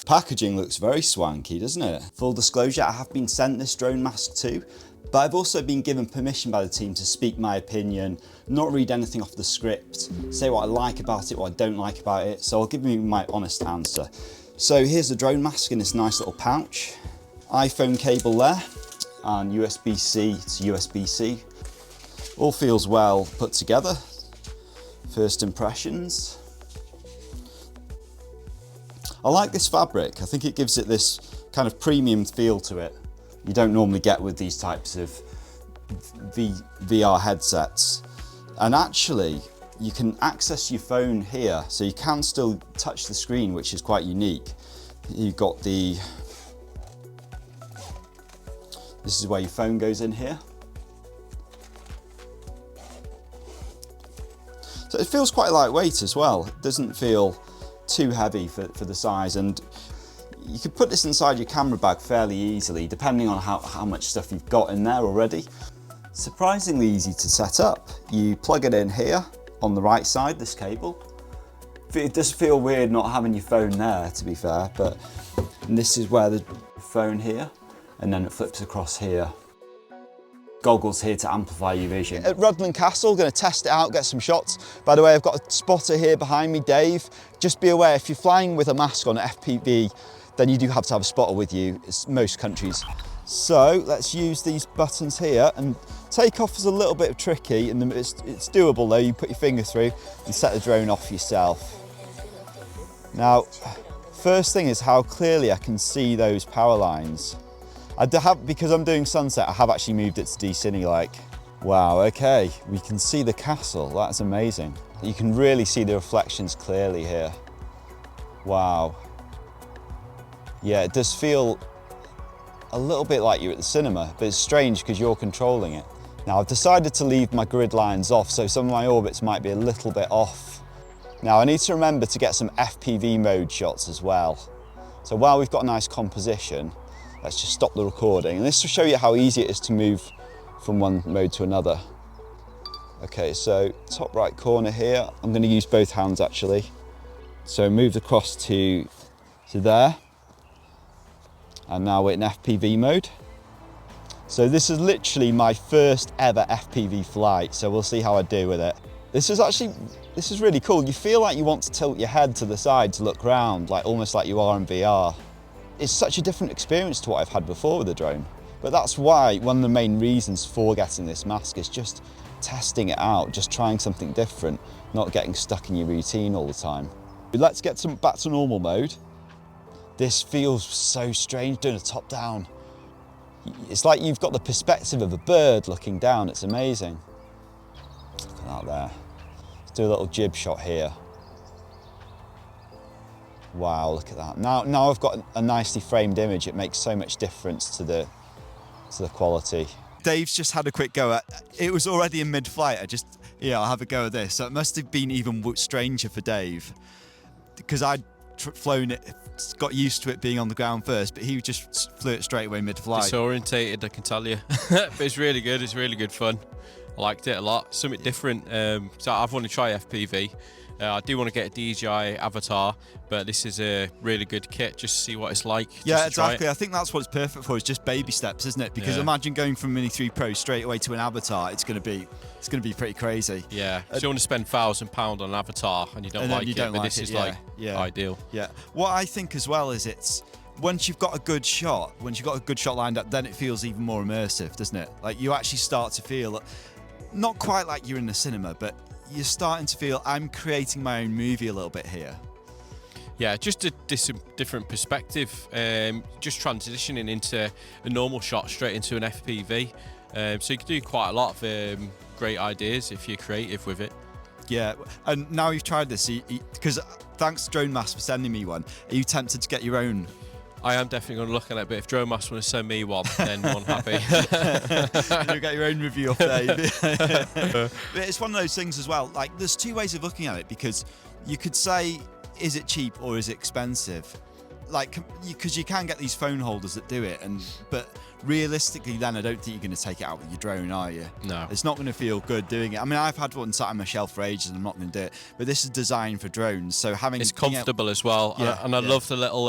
Packaging looks very swanky, doesn't it? Full disclosure, I have been sent this DroneMask too, but I've also been given permission by the team to speak my opinion, not read anything off the script, say what I like about it, what I don't like about it, so I'll give you my honest answer. So here's the DroneMask in this nice little pouch. iPhone cable there, and USB-C to USB-C. All feels well put together. First impressions. I like this fabric. I think it gives it this kind of premium feel to it. You don't normally get with these types of VR headsets. And actually, you can access your phone here, so you can still touch the screen, which is quite unique. You've got this is where your phone goes in here. So it feels quite lightweight as well. It doesn't feel too heavy for the size, and you could put this inside your camera bag fairly easily, depending on how much stuff you've got in there already. Surprisingly easy to set up. You plug it in here on the right side, this cable. It does feel weird not having your phone there, to be fair, but this is where the phone here, and then it flips across here. Goggles here to amplify your vision. At Rudland Castle, going to test it out, get some shots. By the way, I've got a spotter here behind me, Dave. Just be aware, if you're flying with a mask on FPV, then you do have to have a spotter with you, it's most countries. So let's use these buttons here, and takeoff is a little bit tricky, and it's doable though. You put your finger through and set the drone off yourself. Now, first thing is how clearly I can see those power lines. Because I'm doing sunset, I have actually moved it to de-cine like. Wow, okay, we can see the castle, that's amazing. You can really see the reflections clearly here. Wow. Yeah, it does feel a little bit like you're at the cinema, but it's strange because you're controlling it. Now I've decided to leave my grid lines off, so some of my orbits might be a little bit off. Now I need to remember to get some FPV mode shots as well. So while we've got a nice composition, let's just stop the recording. And this will show you how easy it is to move from one mode to another. Okay, so top right corner here, I'm going to use both hands actually. So move across to there. And now we're in FPV mode. So this is literally my first ever FPV flight, so we'll see how I do with it. This is really cool. You feel like you want to tilt your head to the side to look round, like almost like you are in VR. It's such a different experience to what I've had before with the drone. But that's why one of the main reasons for getting this mask is just testing it out, just trying something different, not getting stuck in your routine all the time. But let's get back to normal mode. This feels so strange doing a top down. It's like you've got the perspective of a bird looking down, it's amazing. Look at that there. Let's do a little jib shot here. Wow, look at that. Now I've got a nicely framed image. It makes so much difference to the quality. Dave's just had a quick go at, it was already in mid-flight. I'll have a go at this. So it must have been even stranger for Dave, because I'd flown it, got used to it being on the ground first, but he just flew it straight away mid-flight. Disorientated, I can tell you. But it's really good. It's really good fun. I liked it a lot. Something different. So I've wanted to try FPV. I do want to get a DJI Avatar, but this is a really good kit just to see what it's like. Yeah, exactly. I think that's what it's perfect for, is just baby steps, isn't it? Because imagine going from Mini 3 Pro straight away to an Avatar. It's going to be pretty crazy. Yeah. So you want to spend £1,000 on an Avatar and you don't like it, but this is ideal. Yeah. What I think as well is once you've got a good shot lined up, then it feels even more immersive, doesn't it? Like you actually start to feel not quite like you're in the cinema, but you're starting to feel I'm creating my own movie a little bit here. Yeah, just a different perspective. Just transitioning into a normal shot straight into an FPV. So you can do quite a lot of great ideas if you're creative with it. Yeah, and now you've tried this, because thanks to DroneMask for sending me one, are you tempted to get your own? I am definitely going to look at it, but if DroneMask want to send me one, then I'm happy. You'll get your own review off there. It's one of those things as well, like there's two ways of looking at it, because you could say, is it cheap or is it expensive? like, because you can get these phone holders that do it, but realistically then I don't think you're going to take it out with your drone, are you? No. It's not going to feel good doing it. I mean, I've had one sat on my shelf for ages and I'm not going to do it, but this is designed for drones, so it's comfortable as well. Yeah, and I love the little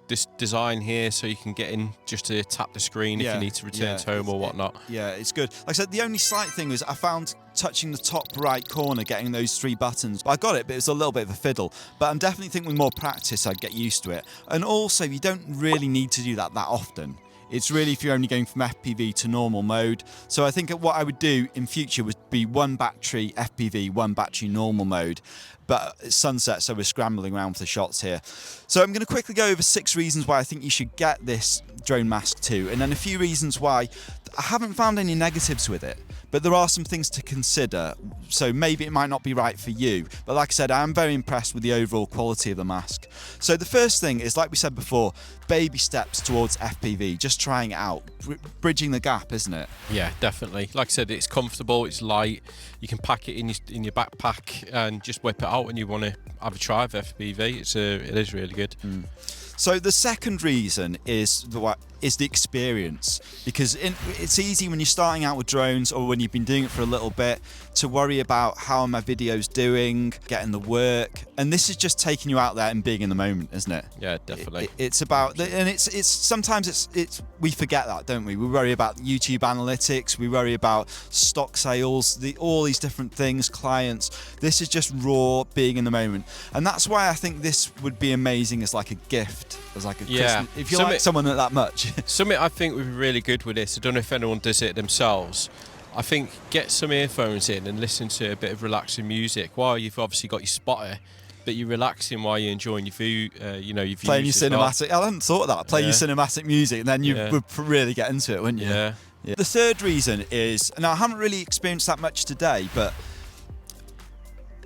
this design here, so you can get in just to tap the screen if you need to return to home or whatnot. Yeah, it's good. Like I said, the only slight thing was I found touching the top right corner, getting those 3 buttons. I got it, but it was a little bit of a fiddle. But I'm definitely thinking with more practice, I'd get used to it. And also, you don't really need to do that often. It's really if you're only going from FPV to normal mode. So I think what I would do in future would be 1 battery FPV, 1 battery normal mode. But it's sunset, so we're scrambling around for the shots here. So I'm going to quickly go over 6 reasons why I think you should get this DroneMask 2, and then a few reasons why I haven't found any negatives with it, but there are some things to consider. So maybe it might not be right for you, but like I said, I am very impressed with the overall quality of the mask. So the first thing is, like we said before, baby steps towards FPV, just trying it out, bridging the gap, isn't it? Yeah, definitely. Like I said, it's comfortable, it's light. You can pack it in your backpack and just whip it out when you want to have a try of FPV. It is really good. So the second reason is the experience, because it's easy when you're starting out with drones or when you've been doing it for a little bit to worry about how are my videos doing, getting the work, and this is just taking you out there and being in the moment, isn't it? Yeah, definitely. It's about, and it's sometimes it's we forget that, don't we? We worry about YouTube analytics, we worry about stock sales, all these different things, clients. This is just raw being in the moment, and that's why I think this would be amazing as like a gift, as like a Christmas, if you like someone that much. Something I think would be really good with this, I don't know if anyone does it themselves, I think get some earphones in and listen to a bit of relaxing music while you've obviously got your spotter, but you're relaxing while you're enjoying your view, your views. Playing your cinematic, I hadn't thought of that, play your cinematic music, and then you would really get into it, wouldn't you? Yeah. The third reason is, and I haven't really experienced that much today, but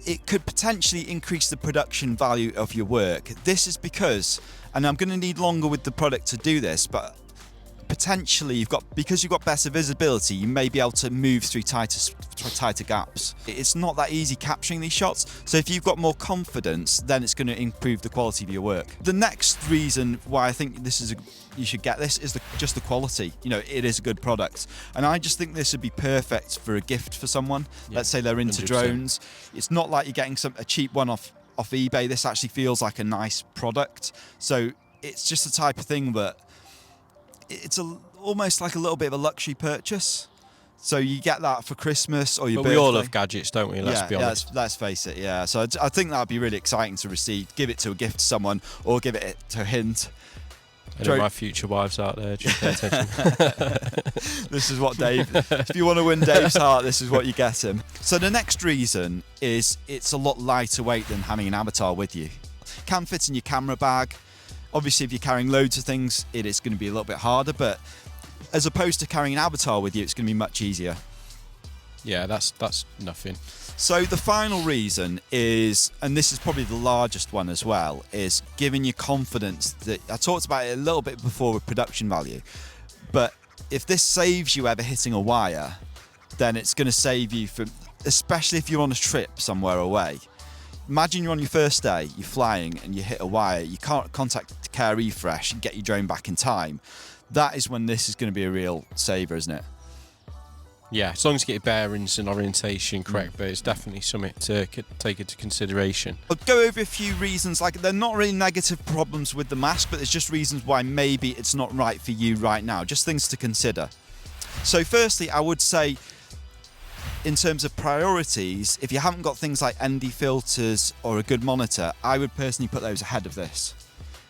it could potentially increase the production value of your work. This is because, and I'm going to need longer with the product to do this, but potentially because you've got better visibility, you may be able to move through tighter gaps. It's not that easy capturing these shots, so if you've got more confidence, then it's going to improve the quality of your work. The next reason why I think you should get this is just the quality. You know, it is a good product, and I just think this would be perfect for a gift for someone. Let's say they're into 100%. Drones. It's not like you're getting a cheap one off eBay. This actually feels like a nice product, so it's just the type of thing that it's almost like a little bit of a luxury purchase. So you get that for Christmas or your birthday. We all love gadgets, don't we? Let's be honest. Let's face it, yeah. So I think that would be really exciting to receive. Give it to a gift to someone, or give it to a hint. Any of my future wives out there, just pay attention. This is what Dave, if you want to win Dave's heart, this is what you get him. So the next reason is it's a lot lighter weight than having an avatar with you. Can fit in your camera bag. Obviously, if you're carrying loads of things, it is going to be a little bit harder, but as opposed to carrying an avatar with you, it's going to be much easier. Yeah, that's nothing. So the final reason is, and this is probably the largest one as well, is giving you confidence that, I talked about it a little bit before with production value, but if this saves you ever hitting a wire, then it's going to save you from, especially if you're on a trip somewhere away. Imagine you're on your first day, you're flying and you hit a wire, you can't contact Care Refresh and get your drone back in time. That is when this is going to be a real saver, isn't it? Yeah, as long as you get your bearings and orientation correct, but it's definitely something to take into consideration. I'll go over a few reasons, like they're not really negative problems with the mask, but there's just reasons why maybe it's not right for you right now, just things to consider. So firstly, I would say, in terms of priorities, if you haven't got things like ND filters or a good monitor, I would personally put those ahead of this.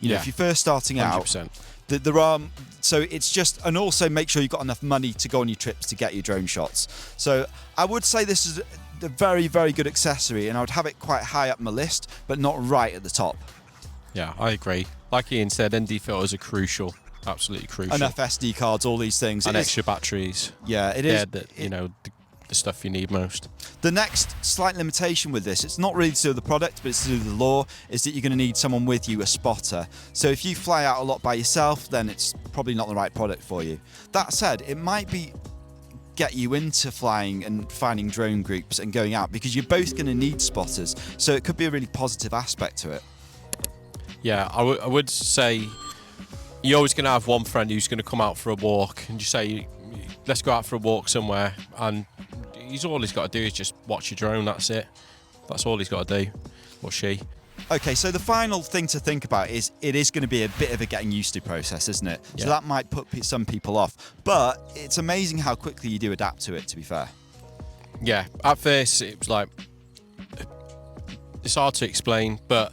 You know, if you're first starting 100%. Out, there are, so it's just, and also make sure you've got enough money to go on your trips to get your drone shots. So I would say this is a very, very good accessory, and I would have it quite high up my list, but not right at the top. Yeah, I agree. Like Ian said, ND filters are crucial. Absolutely crucial. Enough SD cards, all these things. And extra batteries. Yeah, it is. The stuff you need most. The next slight limitation with this, it's not really to do with the product, but it's to do with the law, is that you're going to need someone with you, a spotter. So if you fly out a lot by yourself, then it's probably not the right product for you. That said, it might get you into flying and finding drone groups and going out, because you're both going to need spotters. So it could be a really positive aspect to it. Yeah, I would say you're always going to have one friend who's going to come out for a walk, and you say, let's go out for a walk somewhere, and all he's got to do is just watch your drone. That's it. That's all he's got to do, or she. Okay, so the final thing to think about is it is going to be a bit of a getting used to process, isn't it? Yeah. So that might put some people off, but it's amazing how quickly you do adapt to it, to be fair. Yeah, at first it was like, it's hard to explain, but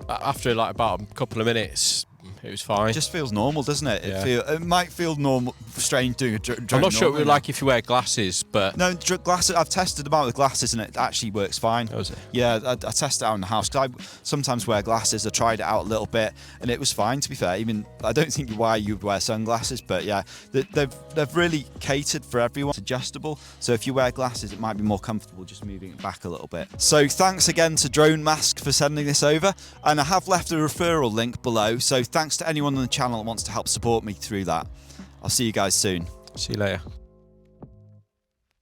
after like about a couple of minutes, it was fine. It just feels normal, doesn't it? Yeah. It might feel normal, strange doing a drone. I'm not sure it would normally. like if you wear glasses, but No, glasses. I've tested them out with glasses, and it actually works fine. Oh, is it? Yeah, I test it out in the house because I sometimes wear glasses. I tried it out a little bit, and it was fine. To be fair, even I don't think why you'd wear sunglasses, but yeah, they've really catered for everyone. It's adjustable, so if you wear glasses, it might be more comfortable just moving it back a little bit. So thanks again to DroneMask for sending this over, and I have left a referral link below. So thanks to anyone on the channel that wants to help support me through that. I'll see you guys soon. see you later.